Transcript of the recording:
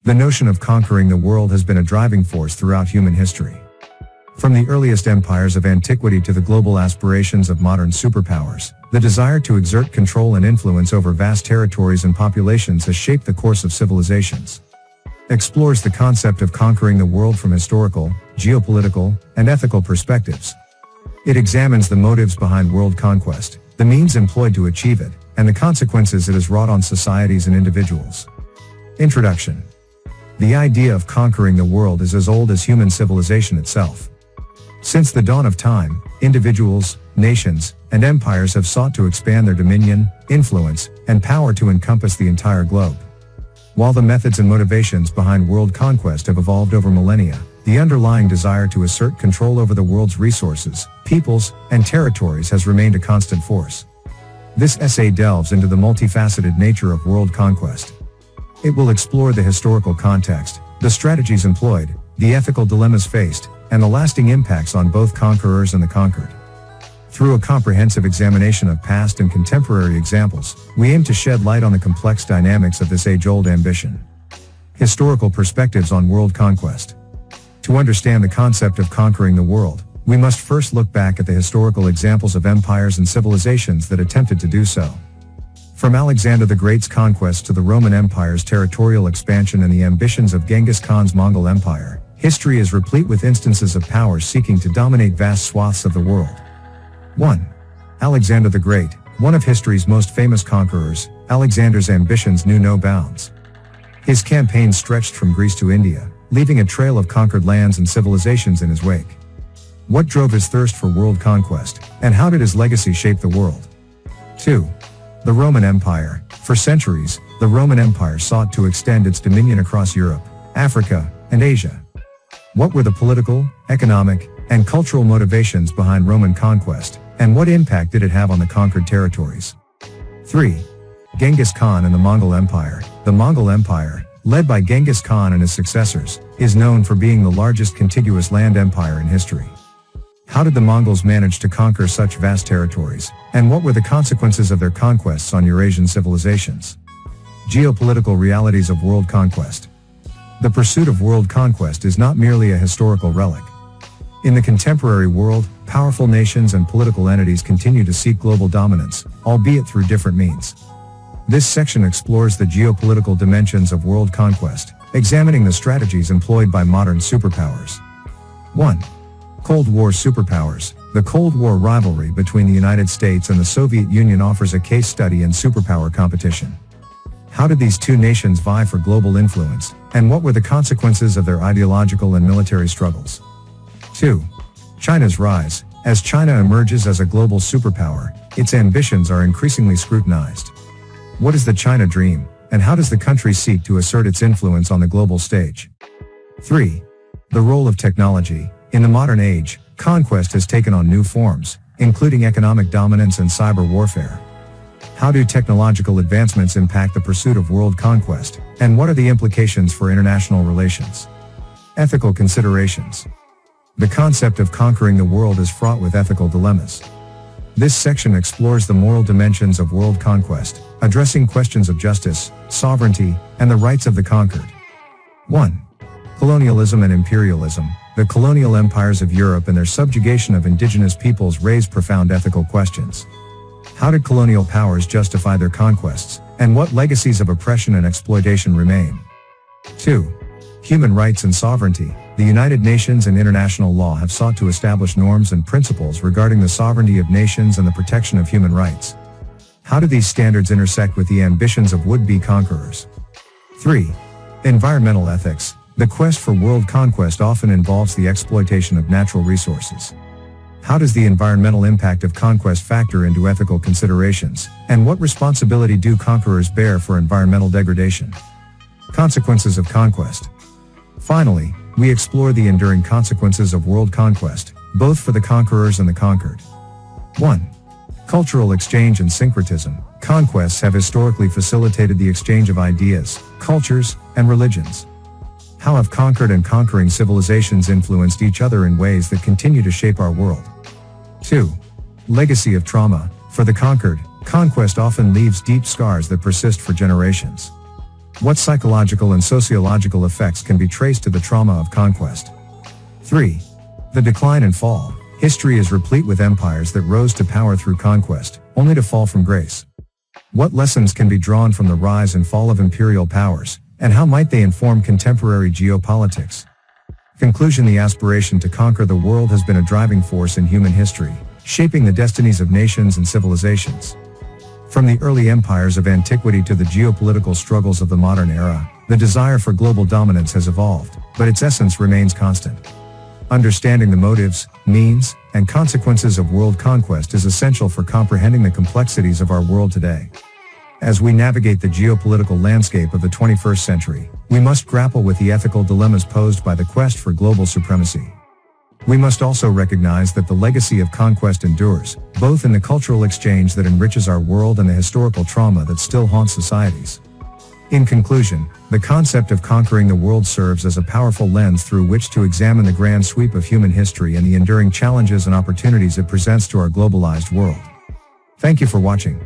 The notion of conquering the world has been a driving force throughout human history. From the earliest empires of antiquity to the global aspirations of modern superpowers, the desire to exert control and influence over vast territories and populations has shaped the course of civilizations. Explores the concept of conquering the world from historical, geopolitical, and ethical perspectives. It examines the motives behind world conquest, the means employed to achieve it, and the consequences it has wrought on societies and individuals. Introduction. The idea of conquering the world is as old as human civilization itself. Since the dawn of time, individuals, nations, and empires have sought to expand their dominion, influence, and power to encompass the entire globe. While the methods and motivations behind world conquest have evolved over millennia, the underlying desire to assert control over the world's resources, peoples, and territories has remained a constant force. This essay delves into the multifaceted nature of world conquest. It will explore the historical context, the strategies employed, the ethical dilemmas faced, and the lasting impacts on both conquerors and the conquered. Through a comprehensive examination of past and contemporary examples, we aim to shed light on the complex dynamics of this age-old ambition. Historical perspectives on world conquest. To understand the concept of conquering the world, we must first look back at the historical examples of empires and civilizations that attempted to do so. From Alexander the Great's conquest to the Roman Empire's territorial expansion and the ambitions of Genghis Khan's Mongol Empire, history is replete with instances of powers seeking to dominate vast swaths of the world. 1. Alexander the Great, one of history's most famous conquerors, Alexander's ambitions knew no bounds. His campaigns stretched from Greece to India, leaving a trail of conquered lands and civilizations in his wake. What drove his thirst for world conquest, and how did his legacy shape the world? 2. The Roman Empire. For centuries, the Roman Empire sought to extend its dominion across Europe, Africa, and Asia. What were the political, economic, and cultural motivations behind Roman conquest, and what impact did it have on the conquered territories? 3. Genghis Khan and the Mongol Empire. The Mongol Empire, led by Genghis Khan and his successors, is known for being the largest contiguous land empire in history. How did the Mongols manage to conquer such vast territories, and what were the consequences of their conquests on Eurasian civilizations? Geopolitical realities of world conquest. The pursuit of world conquest is not merely a historical relic. In the contemporary world, powerful nations and political entities continue to seek global dominance, albeit through different means. This section explores the geopolitical dimensions of world conquest, examining the strategies employed by modern superpowers. 1. Cold War superpowers. The Cold War rivalry between the United States and the Soviet Union offers a case study in superpower competition. How did these two nations vie for global influence, and what were the consequences of their ideological and military struggles? 2. China's rise. As China emerges as a global superpower, its ambitions are increasingly scrutinized. What is the China dream, and how does the country seek to assert its influence on the global stage? 3. The role of technology. In the modern age, conquest has taken on new forms, including economic dominance and cyber warfare. How do technological advancements impact the pursuit of world conquest, and what are the implications for international relations? Ethical considerations. The concept of conquering the world is fraught with ethical dilemmas. This section explores the moral dimensions of world conquest, addressing questions of justice, sovereignty, and the rights of the conquered. 1. Colonialism and imperialism. The colonial empires of Europe and their subjugation of indigenous peoples raised profound ethical questions. How did colonial powers justify their conquests, and what legacies of oppression and exploitation remain? 2. Human rights and sovereignty. The United Nations and international law have sought to establish norms and principles regarding the sovereignty of nations and the protection of human rights. How do these standards intersect with the ambitions of would-be conquerors? 3. Environmental ethics. The quest for world conquest often involves the exploitation of natural resources. How does the environmental impact of conquest factor into ethical considerations, and what responsibility do conquerors bear for environmental degradation? Consequences of conquest. Finally, we explore the enduring consequences of world conquest, both for the conquerors and the conquered. 1. Cultural exchange and syncretism. Conquests have historically facilitated the exchange of ideas, cultures, and religions. How have conquered and conquering civilizations influenced each other in ways that continue to shape our world? 2. Legacy of trauma. For the conquered, conquest often leaves deep scars that persist for generations. What psychological and sociological effects can be traced to the trauma of conquest? 3. The decline and fall. History is replete with empires that rose to power through conquest, only to fall from grace. What lessons can be drawn from the rise and fall of imperial powers, and how might they inform contemporary geopolitics? Conclusion: the aspiration to conquer the world has been a driving force in human history, shaping the destinies of nations and civilizations. From the early empires of antiquity to the geopolitical struggles of the modern era, the desire for global dominance has evolved, but its essence remains constant. Understanding the motives, means, and consequences of world conquest is essential for comprehending the complexities of our world today. As we navigate the geopolitical landscape of the 21st century, we must grapple with the ethical dilemmas posed by the quest for global supremacy. We must also recognize that the legacy of conquest endures, both in the cultural exchange that enriches our world and the historical trauma that still haunts societies. In conclusion, the concept of conquering the world serves as a powerful lens through which to examine the grand sweep of human history and the enduring challenges and opportunities it presents to our globalized world. Thank you for watching.